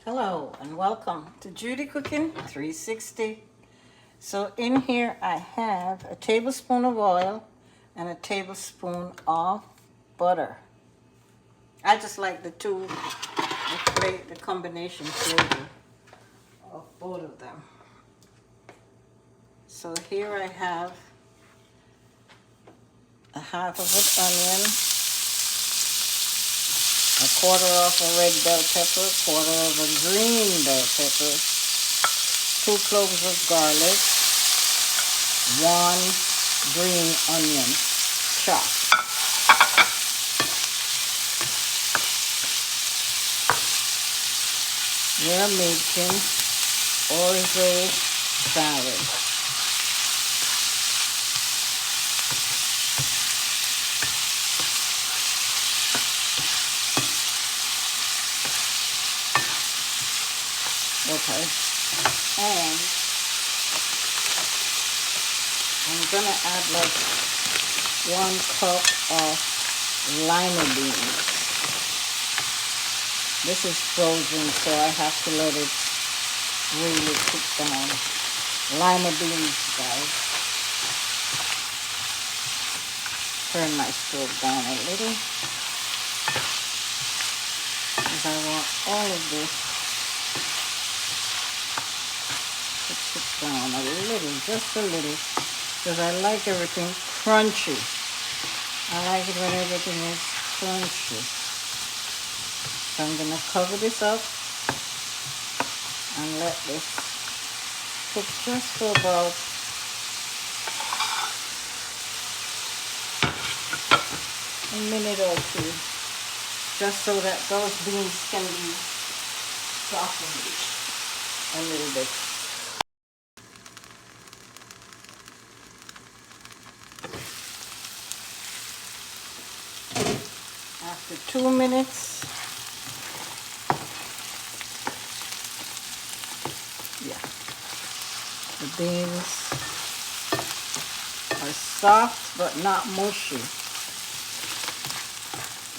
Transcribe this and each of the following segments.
Hello and welcome to Judy Cooking 360. So in here I have a tablespoon of oil and a tablespoon of butter. I just like the combination flavor of both of them. So here I have a half of an onion, a quarter of a red bell pepper, a quarter of a green bell pepper, 2 cloves of garlic, 1 green onion chopped. We're making orzo salad. Okay, and I'm gonna add like 1 cup of lima beans. This is frozen, so I have to let it really cook down. Lima beans, guys. Turn my stove down a little, because I want all of this down a little, just a little, because I like everything crunchy. I like it when everything is crunchy. So I'm going to cover this up and let this cook just for about a minute or two, just so that those beans can be softened a little bit. After 2 minutes, the beans are soft but not mushy,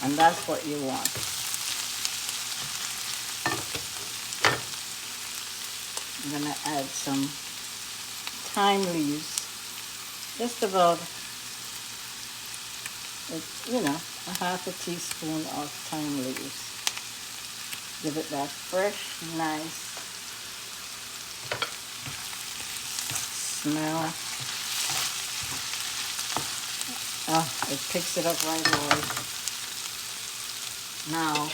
and that's what you want. I'm gonna add some thyme leaves, just about, a half a teaspoon of thyme leaves. Give it that fresh, nice smell. It picks it up right away. Now,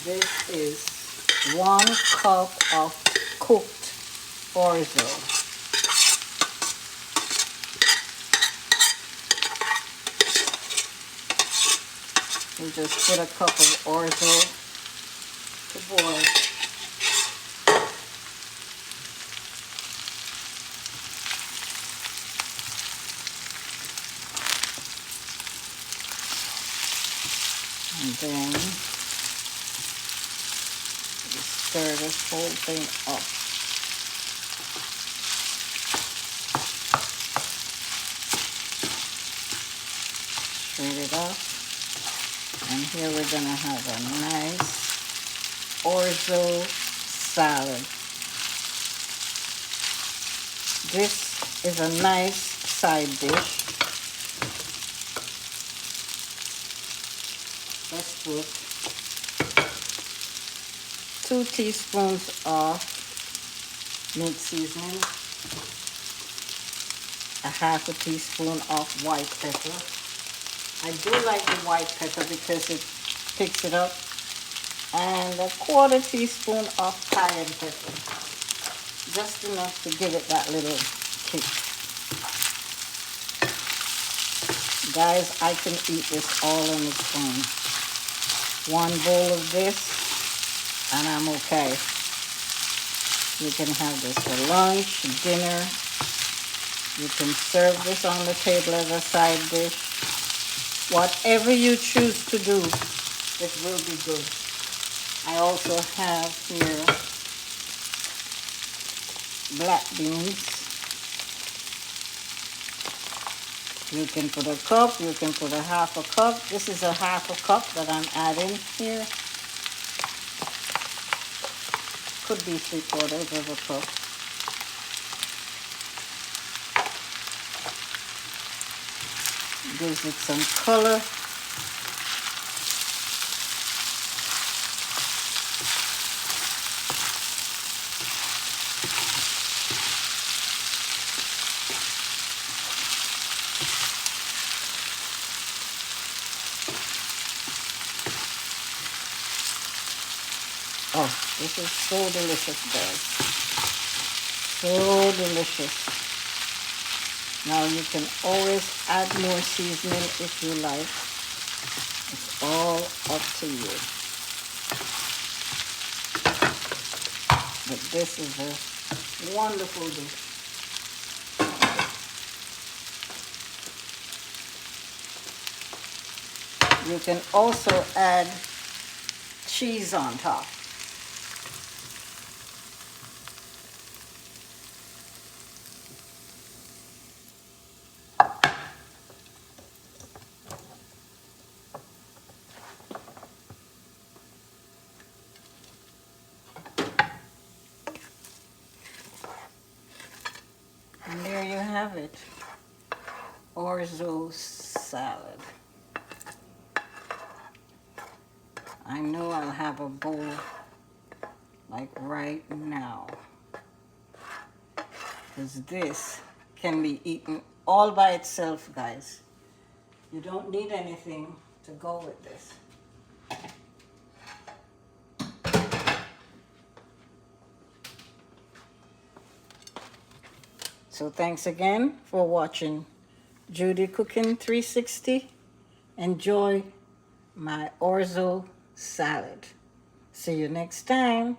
this is 1 cup of cooked orzo. We just put a cup of orzo to boil. And then we stir this whole thing up. Stir it up. And here we're going to have a nice orzo salad. This is a nice side dish. Let's put 2 teaspoons of mint seasoning, a half a teaspoon of white pepper. I do like the white pepper because it picks it up, and a 1/4 teaspoon of cayenne pepper, just enough to give it that little kick. Guys, I can eat this all on its own. 1 bowl of this and I'm okay. You can have this for lunch, dinner. You can serve this on the table as a side dish. Whatever you choose to do, it will be good. I also have here black beans. You can put a cup, you can put a half a cup. This is a half a cup that I'm adding here. Could be 3/4 of a cup. Gives it some color. Oh, this is so delicious, guys. So delicious. Now you can always add more seasoning if you like. It's all up to you. But this is a wonderful dish. You can also add cheese on top. And there you have it. Orzo salad. I know I'll have a bowl like right now, because this can be eaten all by itself, guys. You don't need anything to go with this. So thanks again for watching Judy Cooking 360. Enjoy my orzo salad. See you next time.